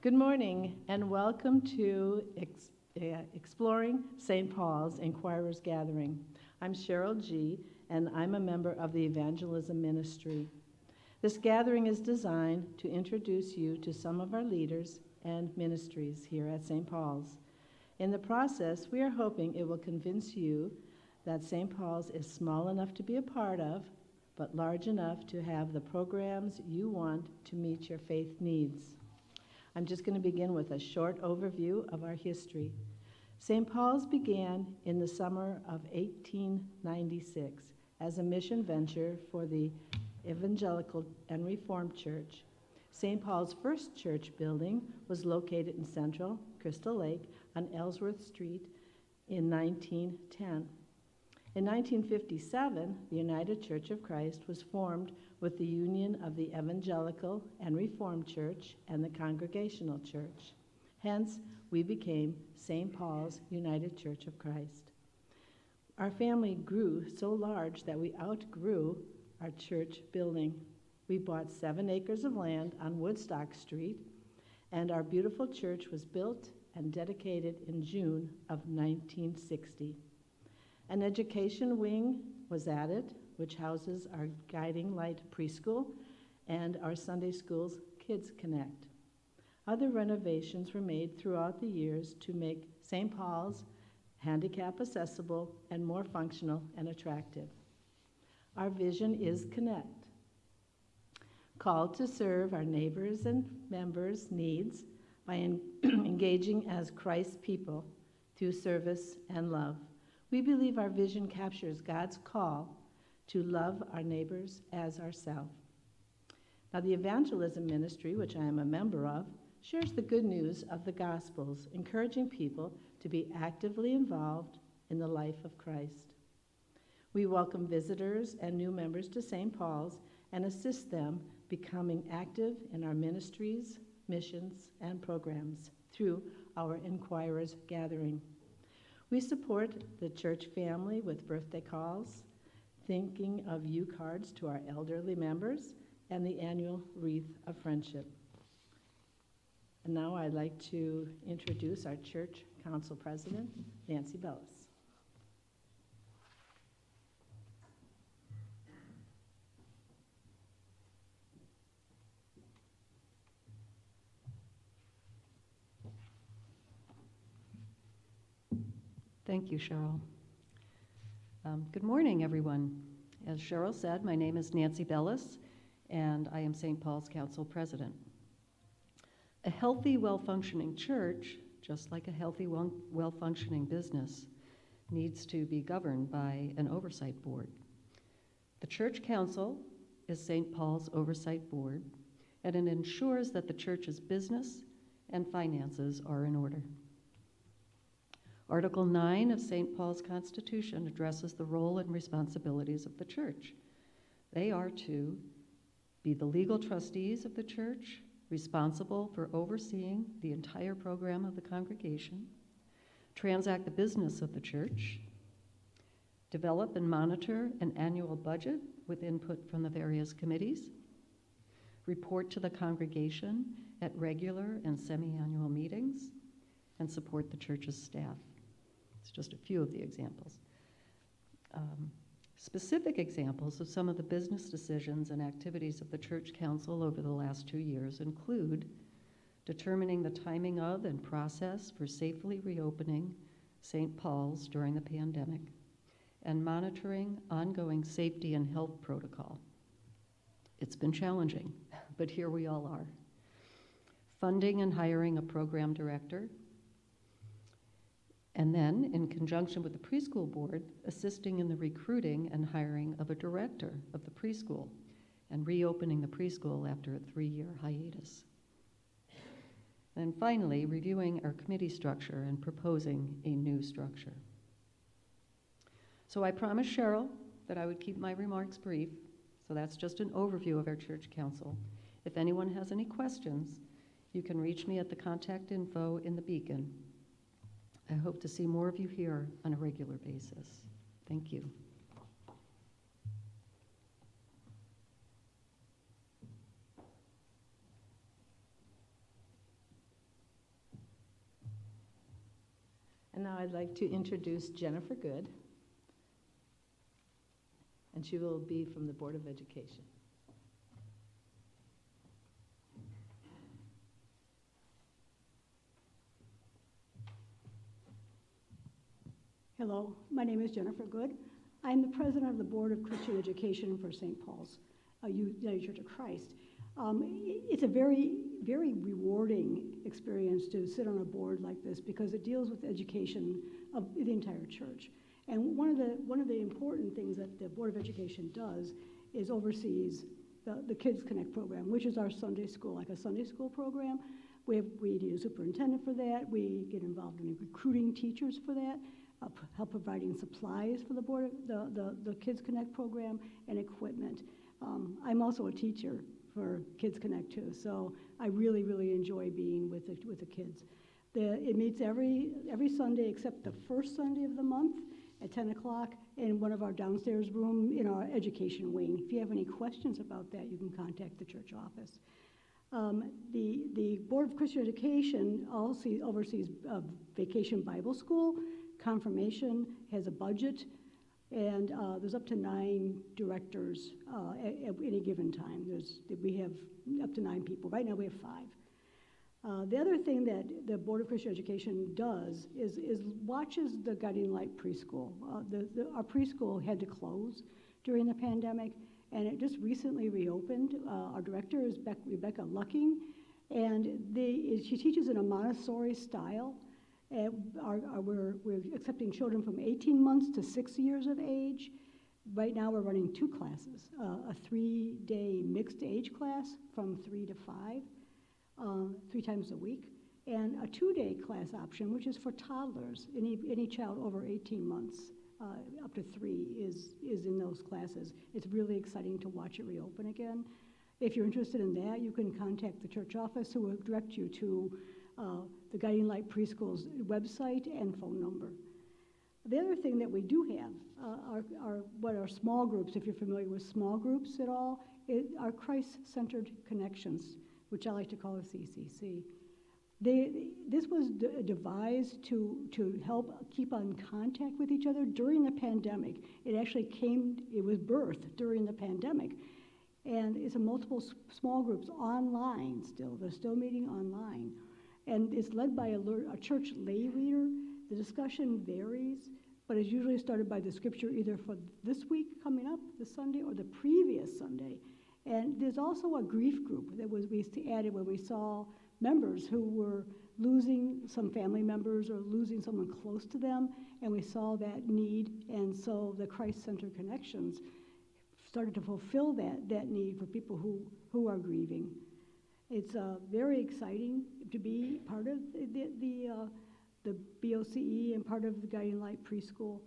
Good morning and welcome to Exploring St. Paul's Inquirers Gathering. I'm Cheryl G. and I'm a member of the Evangelism Ministry. This gathering is designed to introduce you to some of our leaders and ministries here at St. Paul's. In the process, we are hoping it will convince you that St. Paul's is small enough to be a part of, but large enough to have the programs you want to meet your faith needs. I'm just going to begin with a short overview of our history. St. Paul's began in the summer of 1896 as a mission venture for the Evangelical and Reformed Church. St. Paul's first church building was located in central Crystal Lake on Ellsworth Street in 1910. In 1957, the United Church of Christ was formed with the union of the Evangelical and Reformed Church and the Congregational Church. Hence, we became St. Paul's United Church of Christ. Our family grew so large that we outgrew our church building. We bought 7 acres of land on Woodstock Street, and our beautiful church was built and dedicated in June of 1960. An education wing was added, which houses our Guiding Light preschool and our Sunday school's Kids Connect. Other renovations were made throughout the years to make St. Paul's handicap accessible and more functional and attractive. Our vision is Connect, called to serve our neighbors and members' needs by engaging as Christ's people through service and love. We believe our vision captures God's call to love our neighbors as ourselves. Now, the Evangelism Ministry, which I am a member of, shares the good news of the Gospels, encouraging people to be actively involved in the life of Christ. We welcome visitors and new members to St. Paul's and assist them becoming active in our ministries, missions, and programs through our Inquirers Gathering. We support the church family with birthday calls, thinking of you cards to our elderly members, and the annual Wreath of Friendship. And now I'd like to introduce our church council president, Nancy Bellis. Thank you, Cheryl. Good morning, everyone. As Cheryl said, my name is Nancy Bellis, and I am St. Paul's Council President. A healthy, well-functioning church, just like a healthy, well-functioning business, needs to be governed by an oversight board. The Church Council is St. Paul's oversight board, and it ensures that the church's business and finances are in order. Article 9 of St. Paul's Constitution addresses the role and responsibilities of the church. They are to be the legal trustees of the church, responsible for overseeing the entire program of the congregation, transact the business of the church, develop and monitor an annual budget with input from the various committees, report to the congregation at regular and semi-annual meetings, and support the church's staff. It's just a few of the examples. Specific examples of some of the business decisions and activities of the Church Council over the last 2 years include determining the timing of and process for safely reopening St. Paul's during the pandemic and monitoring ongoing safety and health protocol. It's been challenging, but here we all are. Funding and hiring a program director, and then, in conjunction with the preschool board, assisting in the recruiting and hiring of a director of the preschool and reopening the preschool after a 3-year hiatus. And finally, reviewing our committee structure and proposing a new structure. So I promised Cheryl that I would keep my remarks brief, so that's just an overview of our church council. If anyone has any questions, you can reach me at the contact info in the beacon. I hope to see more of you here on a regular basis. Thank you. I'd like to introduce Jennifer Good, and she will be from the Board of Education. Hello, my name is Jennifer Good. I'm the president of the Board of Christian Education for St. Paul's United Church of Christ. It's a very, very rewarding experience to sit on a board like this because it deals with education of the entire church. And one of the important things that the Board of Education does is oversees the Kids Connect program, which is our Sunday school, like a Sunday school program. We need a superintendent for that. We get involved in recruiting teachers for that. Help providing supplies for the board, the Kids Connect program, and equipment. I'm also a teacher for Kids Connect too, so I really, really enjoy being with the kids. It meets every Sunday except the first Sunday of the month at 10 o'clock in one of our downstairs room in our education wing. If you have any questions about that, you can contact the church office. The Board of Christian Education also oversees Vacation Bible School. Confirmation has a budget, and there's up to 9 directors at any given time. We have up to 9 people. Right now we have 5. The other thing that the Board of Christian Education does is watches the Guiding Light preschool. Our preschool had to close during the pandemic, and it just recently reopened. Our director is Rebecca Lucking, and she teaches in a Montessori style. We're accepting children from 18 months to 6 years of age. Right now we're running 2 classes, a 3-day mixed age class from 3 to 5, 3 times a week, and a 2-day class option, which is for toddlers. Any child over 18 months, up to 3 is in those classes. It's really exciting to watch it reopen again. If you're interested in that, you can contact the church office, who will direct you to the Guiding Light Preschool's website and phone number. The other thing that we do have are small groups. If you're familiar with small groups at all, are Christ-centered connections, which I like to call a CCC. This was devised to help keep on contact with each other during the pandemic. It was birthed during the pandemic. And it's a multiple small groups online still. They're still meeting online. And it's led by a church lay reader. The discussion varies, but it's usually started by the scripture either for this week coming up, this Sunday, or the previous Sunday. And there's also a grief group that we added when we saw members who were losing some family members or losing someone close to them, and we saw that need, and so the Christ-Centered Connections started to fulfill that need for people who are grieving. It's very exciting to be part of the BOCE and part of the Guiding Light Preschool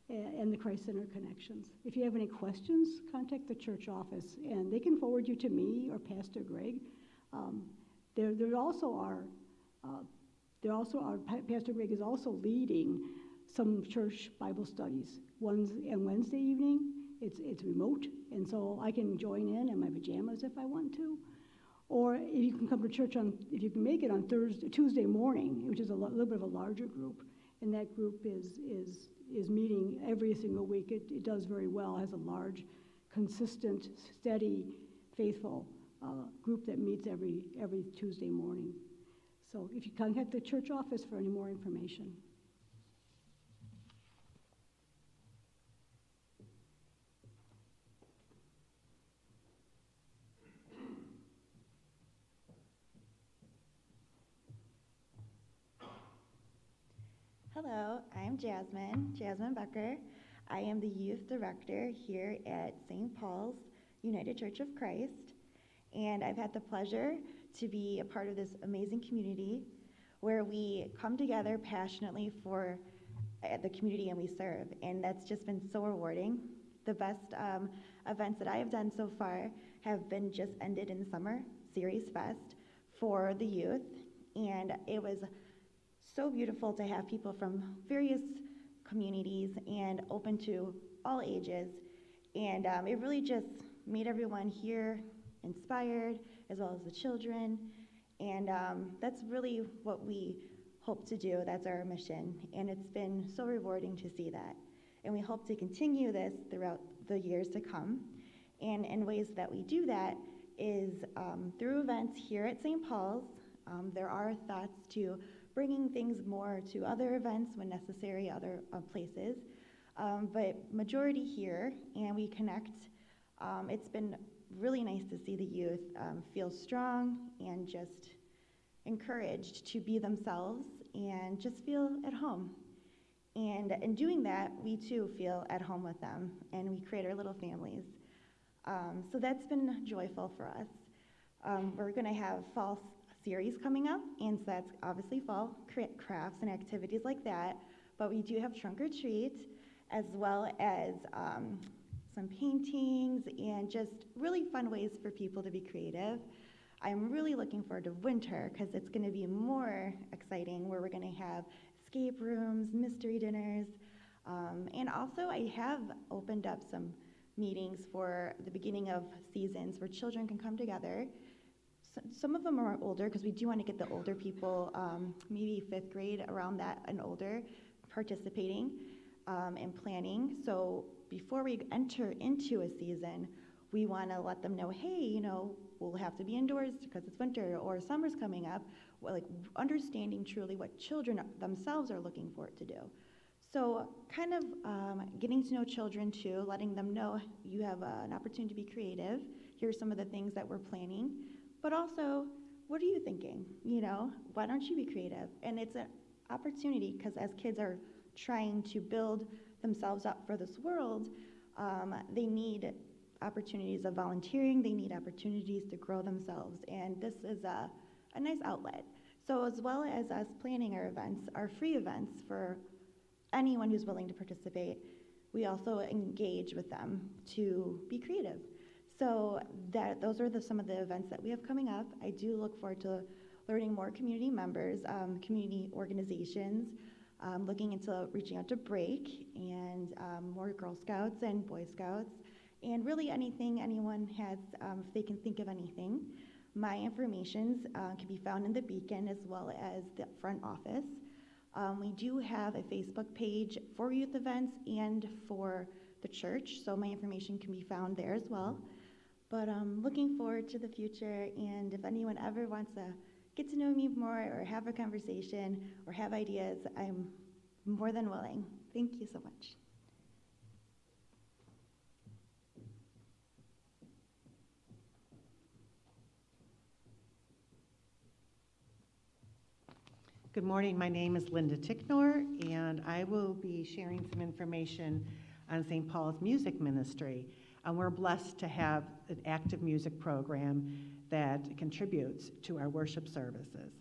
and the Christ-Centered Connections. If you have any questions, contact the church office, and they can forward you to me or Pastor Greg. Pastor Greg is also leading some church Bible studies. One's on Wednesday evening. It's remote, and so I can join in my pajamas if I want to. Or if you can come to church if you can make it on Tuesday morning, which is a little bit of a larger group, and that group is meeting every single week. It does very well, has a large, consistent, steady, faithful group that meets every Tuesday morning. So if you contact the church office for any more information. Hello, I'm Jasmine Becker. I am the youth director here at St. Paul's United Church of Christ, and I've had the pleasure to be a part of this amazing community where we come together passionately for the community and we serve, and that's just been so rewarding. The best events that I have done so far have been just ended in the summer, Series Fest for the youth, and it was so beautiful to have people from various communities and open to all ages, and it really just made everyone here inspired, as well as the children, and that's really what we hope to do. That's our mission, and it's been so rewarding to see that. And we hope to continue this throughout the years to come. And in ways that we do that is through events here at St. Paul's. There are thoughts to bringing things more to other events when necessary, other places, but majority here, and we connect. It's been really nice to see the youth feel strong and just encouraged to be themselves and just feel at home. And in doing that, we too feel at home with them, and we create our little families. So that's been joyful for us. We're going to have fall series coming up, and so that's obviously fall crafts and activities like that. But we do have trunk or treat, as well as some paintings and just really fun ways for people to be creative. I'm really looking forward to winter because it's going to be more exciting, where we're going to have escape rooms, mystery dinners, and also I have opened up some meetings for the beginning of seasons where children can come together. Some of them are older because we do want to get the older people, maybe 5th grade, around that and older, participating and planning. So before we enter into a season, we want to let them know, hey, you know, we'll have to be indoors because it's winter or summer's coming up, like understanding truly what children themselves are looking for it to do. So kind of getting to know children too, letting them know you have an opportunity to be creative. Here's some of the things that we're planning, but also, what are you thinking? You know, why don't you be creative? And it's an opportunity because as kids are trying to build themselves up for this world, they need opportunities of volunteering, they need opportunities to grow themselves, and this is a nice outlet. So as well as us planning our events, our free events for anyone who's willing to participate, we also engage with them to be creative. So those are some of the events that we have coming up. I do look forward to learning more community members, community organizations, looking into reaching out to Break and more Girl Scouts and Boy Scouts, and really anything anyone has, if they can think of anything. My information can be found in the Beacon as well as the front office. We do have a Facebook page for youth events and for the church, so my information can be found there as well. But I'm looking forward to the future, and if anyone ever wants to get to know me more or have a conversation or have ideas, I'm more than willing. Thank you so much. Good morning, my name is Linda Ticknor, and I will be sharing some information on St. Paul's Music Ministry. We're blessed to have an active music program that contributes to our worship services.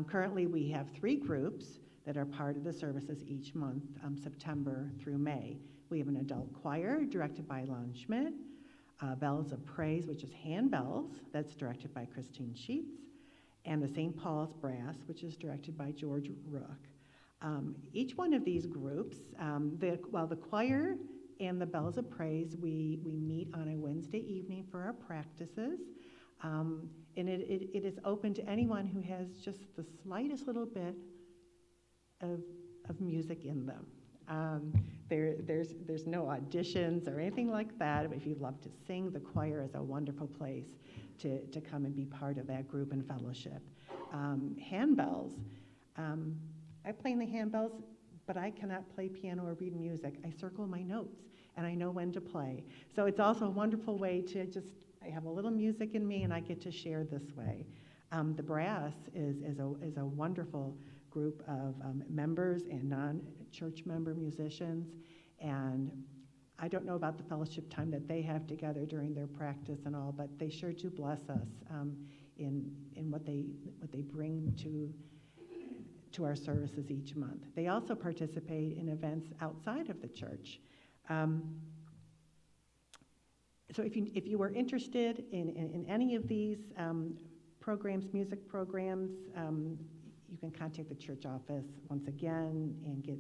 Currently, we have 3 groups that are part of the services each month, September through May. We have an adult choir directed by Lon Schmidt, Bells of Praise, which is handbells, that's directed by Christine Sheets, and the St. Paul's Brass, which is directed by George Rook. Each one of these groups, the choir and the Bells of Praise, we meet on a Wednesday evening for our practices, and it is open to anyone who has just the slightest little bit of music in them. There's no auditions or anything like that. If you'd love to sing, the choir is a wonderful place to come and be part of that group and fellowship. Handbells. I play in the handbells, but I cannot play piano or read music. I circle my notes, and I know when to play. So it's also a wonderful way to I have a little music in me, and I get to share this way. The brass is a wonderful group of members and non-church member musicians, and I don't know about the fellowship time that they have together during their practice and all, but they sure do bless us in what they bring to our services each month. They also participate in events outside of the church. So if you were interested in any of these programs, music programs, you can contact the church office once again and get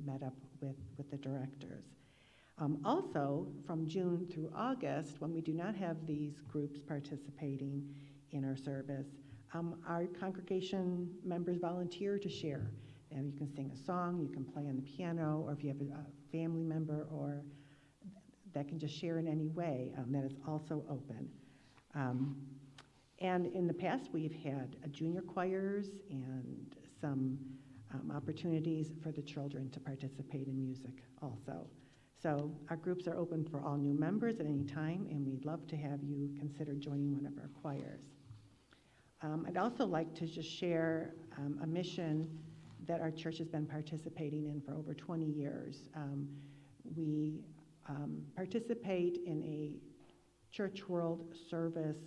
met up with the directors. Also, from June through August, when we do not have these groups participating in our service, Our congregation members volunteer to share. And you can sing a song, you can play on the piano, or if you have a family member or that can just share in any way, that is also open. And in the past, we've had junior choirs and some opportunities for the children to participate in music also. So our groups are open for all new members at any time, and we'd love to have you consider joining one of our choirs. I'd also like to just share a mission that our church has been participating in for over 20 years. We participate in a Church World Service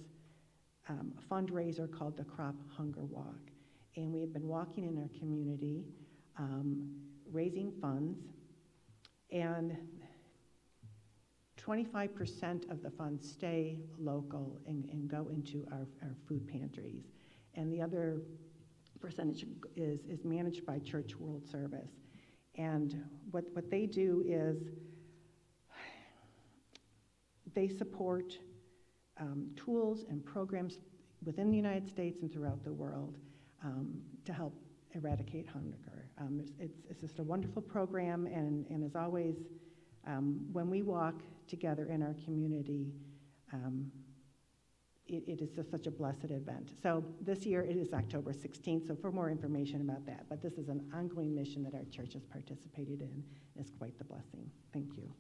fundraiser called the Crop Hunger Walk. And we have been walking in our community, raising funds, and 25% of the funds stay local and go into our food pantries. And the other percentage is managed by Church World Service. And what they do is they support tools and programs within the United States and throughout the world to help eradicate hunger. It's just a wonderful program, and as always, when we walk together in our community, it is just such a blessed event. So this year it is October 16th, so for more information about that. But this is an ongoing mission that our church has participated in. It's quite the blessing. Thank you.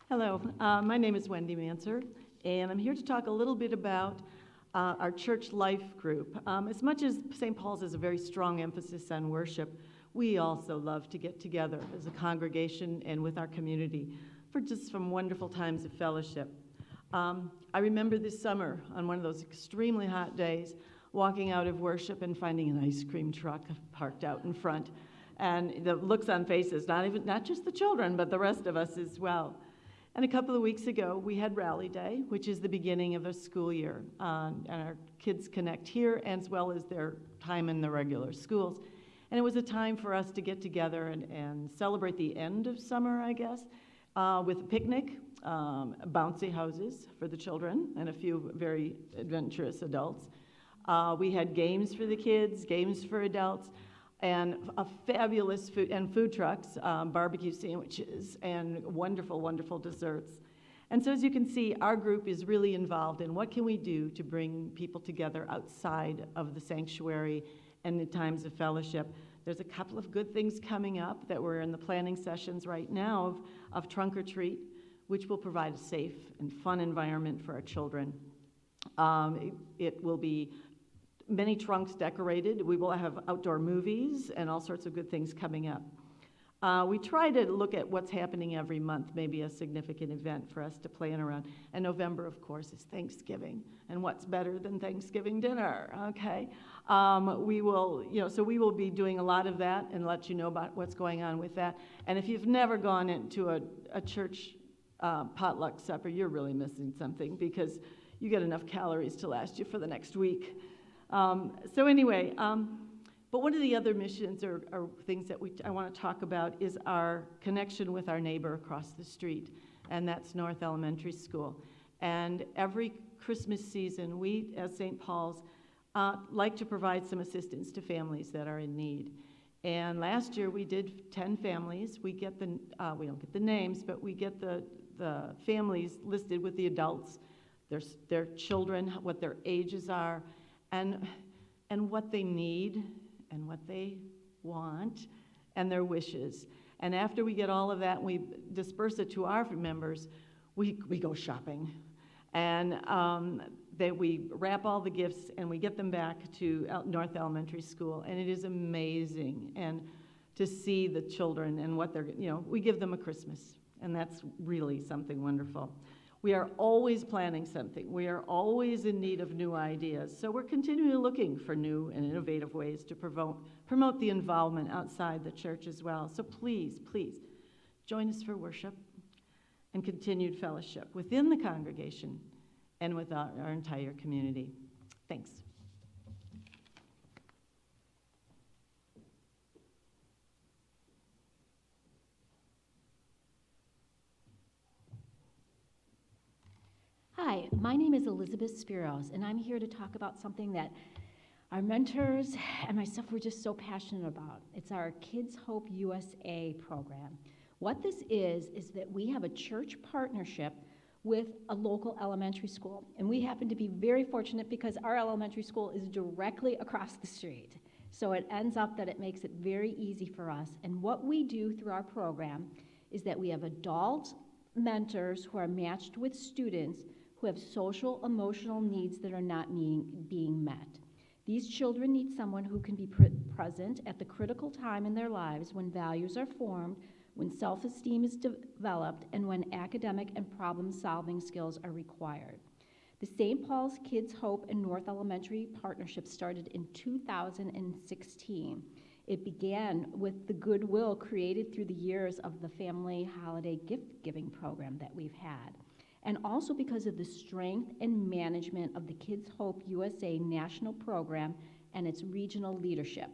Hello, my name is Wendy Manser, and I'm here to talk a little bit about our church life group. As much as St. Paul's has a very strong emphasis on worship, we also love to get together as a congregation and with our community for just some wonderful times of fellowship. I remember this summer on one of those extremely hot days, walking out of worship and finding an ice cream truck parked out in front, and the looks on faces, not just the children, but the rest of us as well. And a couple of weeks ago, we had Rally Day, which is the beginning of a school year. And our kids connect here as well as their time in the regular schools. And it was a time for us to get together and celebrate the end of summer, I guess, with a picnic, bouncy houses for the children, and a few very adventurous adults. We had games for the kids, games for adults, and a fabulous food trucks, barbecue sandwiches, and wonderful, wonderful desserts. And so as you can see, our group is really involved in what can we do to bring people together outside of the sanctuary and in times of fellowship. There's a couple of good things coming up that we're in the planning sessions right now of Trunk or Treat, which will provide a safe and fun environment for our children. It will be many trunks decorated. We will have outdoor movies and all sorts of good things coming up. We try to look at what's happening every month, maybe a significant event for us to plan around. And November, of course, is Thanksgiving. And what's better than Thanksgiving dinner, okay? So we will be doing a lot of that and let you know about what's going on with that. And if you've never gone into a church potluck supper, you're really missing something, because you get enough calories to last you for the next week. But one of the other missions or things that I want to talk about is our connection with our neighbor across the street, and that's North Elementary School. And every Christmas season, we, as St. Paul's, like to provide some assistance to families that are in need. And last year, we did 10 families. We don't get the names, but we get the families listed with the adults, their children, what their ages are, and what they need and what they want and their wishes. And after we get all of that and we disperse it to our members, we go shopping. And we wrap all the gifts and we get them back to North Elementary School. And it is amazing and to see the children and what we give them a Christmas. And that's really something wonderful. We are always planning something. We are always in need of new ideas. So we're continually looking for new and innovative ways to promote the involvement outside the church as well. So please, please, join us for worship and continued fellowship within the congregation and with our entire community. Thanks. Hi, my name is Elizabeth Spiros, and I'm here to talk about something that our mentors and myself were just so passionate about. It's our Kids Hope USA program. What this is that we have a church partnership with a local elementary school, and we happen to be very fortunate because our elementary school is directly across the street. So it ends up that it makes it very easy for us. And what we do through our program is that we have adult mentors who are matched with students who have social, emotional needs that are not being met. These children need someone who can be present at the critical time in their lives when values are formed, when self-esteem is developed, and when academic and problem-solving skills are required. The St. Paul's Kids Hope and North Elementary partnership started in 2016. It began with the goodwill created through the years of the family holiday gift-giving program that we've had, and also because of the strength and management of the Kids Hope USA national program and its regional leadership.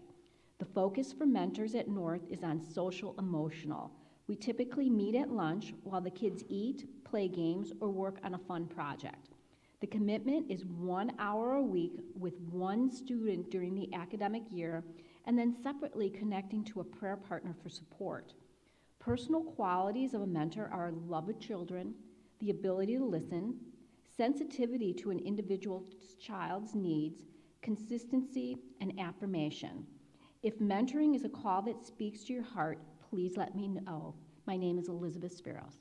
The focus for mentors at North is on social emotional. We typically meet at lunch while the kids eat, play games, or work on a fun project. The commitment is 1 hour a week with one student during the academic year, and then separately connecting to a prayer partner for support. Personal qualities of a mentor are a love of children, the ability to listen, sensitivity to an individual child's needs, consistency, and affirmation. If mentoring is a call that speaks to your heart, please let me know. My name is Elizabeth Spiros.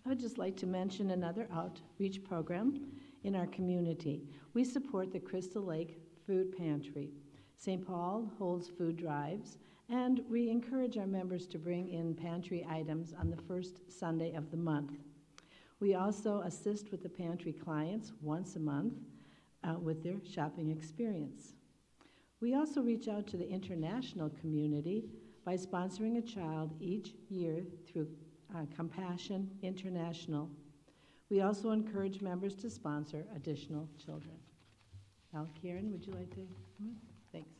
I would just like to mention another outreach program in our community. We support the Crystal Lake Food Pantry. St. Paul holds food drives, and we encourage our members to bring in pantry items on the first Sunday of the month. We also assist with the pantry clients once a month with their shopping experience. We also reach out to the international community by sponsoring a child each year through Compassion International. We also encourage members to sponsor additional children. Now, Karen, would you like to come in? Thanks.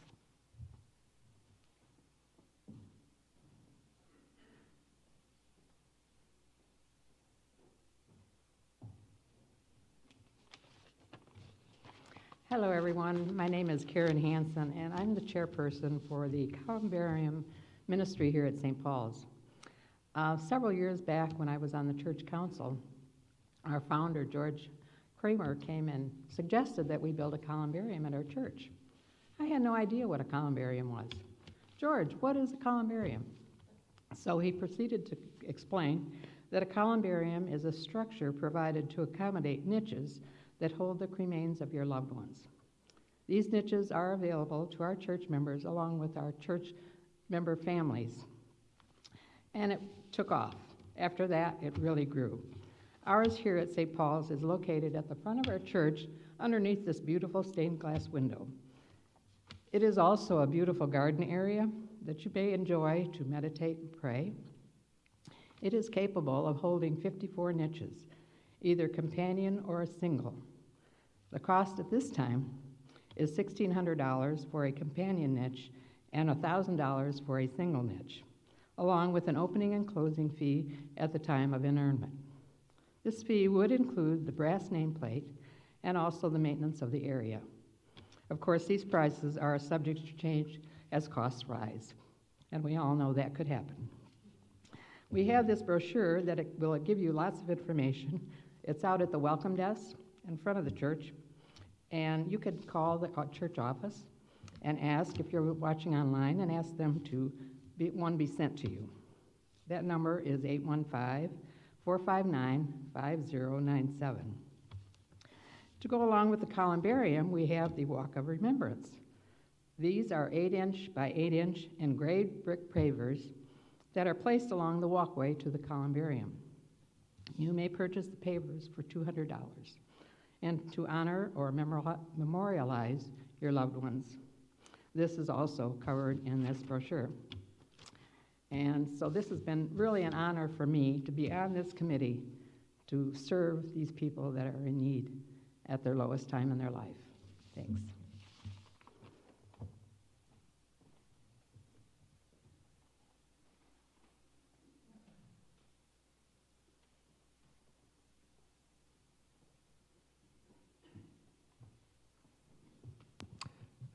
Hello, everyone. My name is Karen Hansen, and I'm the chairperson for the Columbarium Ministry here at St. Paul's. Several years back, when I was on the church council, our founder, George Kramer, came and suggested that we build a columbarium at our church. I had no idea what a columbarium was. George, what is a columbarium? So he proceeded to explain that a columbarium is a structure provided to accommodate niches that hold the cremains of your loved ones. These niches are available to our church members along with our church member families. And it took off. After that, it really grew. Ours here at St. Paul's is located at the front of our church underneath this beautiful stained glass window. It is also a beautiful garden area that you may enjoy to meditate and pray. It is capable of holding 54 niches, either companion or a single. The cost at this time is $1,600 for a companion niche and $1,000 for a single niche, along with an opening and closing fee at the time of inurnment. This fee would include the brass nameplate and also the maintenance of the area. Of course, these prices are subject to change as costs rise, and we all know that could happen. We have this brochure that will give you lots of information. It's out at the welcome desk in front of the church, and you could call the church office and ask, if you're watching online, and ask them to be sent to you. That number is 815-459-5097. To go along with the columbarium, we have the Walk of Remembrance. These are 8-inch by 8-inch engraved brick pavers that are placed along the walkway to the columbarium. You may purchase the pavers for $200 and to honor or memorialize your loved ones. This is also covered in this brochure. And so this has been really an honor for me to be on this committee to serve these people that are in need at their lowest time in their life. Thanks.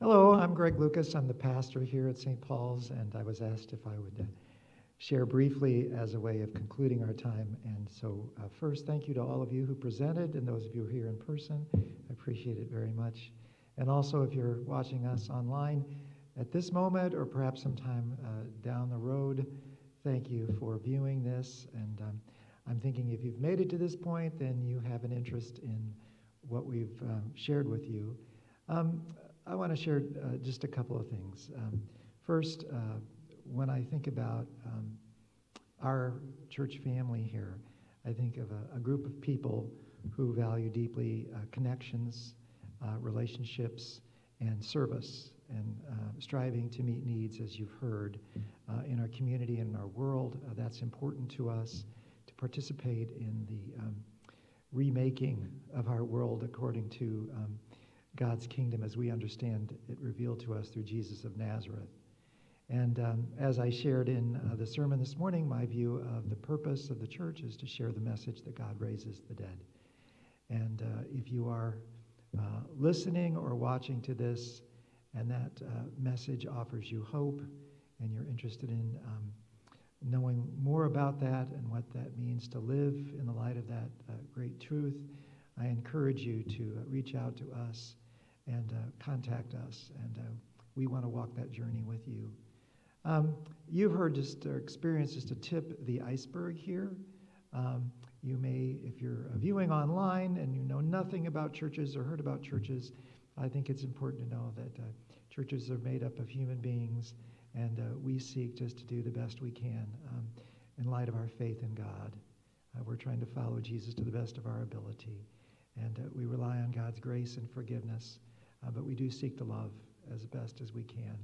Hello, I'm Greg Lucas. I'm the pastor here at St. Paul's, and I was asked if I would share briefly as a way of concluding our time. And so first, thank you to all of you who presented and those of you who are here in person. I appreciate it very much. And also, if you're watching us online at this moment or perhaps sometime down the road, thank you for viewing this. And I'm thinking if you've made it to this point, then you have an interest in what we've shared with you. I want to share just a couple of things. First, when I think about our church family here, I think of a group of people who value deeply connections, relationships, and service, and striving to meet needs, as you've heard, in our community and in our world. That's important to us to participate in the remaking of our world according to God's kingdom as we understand it revealed to us through Jesus of Nazareth. And as I shared in the sermon this morning, my view of the purpose of the church is to share the message that God raises the dead. And if you are listening or watching to this and that message offers you hope and you're interested in knowing more about that and what that means to live in the light of that great truth, I encourage you to reach out to us and contact us, and we want to walk that journey with you. You've heard just or experienced just a tip the iceberg here. You may, if you're viewing online and you know nothing about churches or heard about churches, I think it's important to know that churches are made up of human beings, and we seek just to do the best we can in light of our faith in God. We're trying to follow Jesus to the best of our ability, and we rely on God's grace and forgiveness. But we do seek to love as best as we can,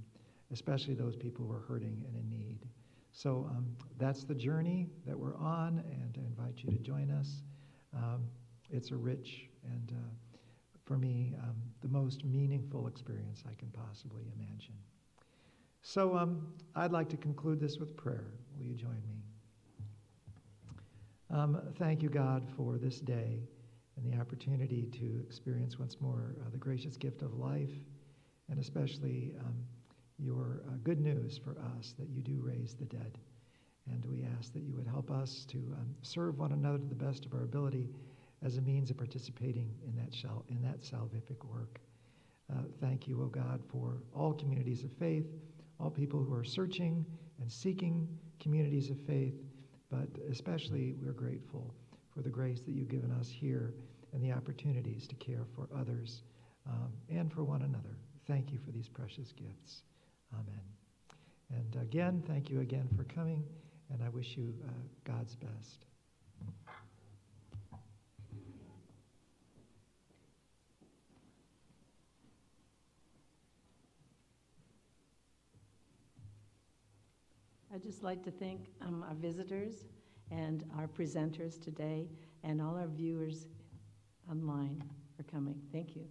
especially those people who are hurting and in need. So that's the journey that we're on, and I invite you to join us. It's a rich and, for me, the most meaningful experience I can possibly imagine. So I'd like to conclude this with prayer. Will you join me? Thank you, God, for this day and the opportunity to experience once more the gracious gift of life, and especially your good news for us that you do raise the dead. And we ask that you would help us to serve one another to the best of our ability as a means of participating in that salvific work. Thank you, O God, for all communities of faith, all people who are searching and seeking communities of faith, but especially we're grateful for the grace that you've given us here and the opportunities to care for others and for one another. Thank you for these precious gifts. Amen. And again, thank you again for coming, and I wish you God's best. I'd just like to thank our visitors and our presenters today and all our viewers online for coming. Thank you.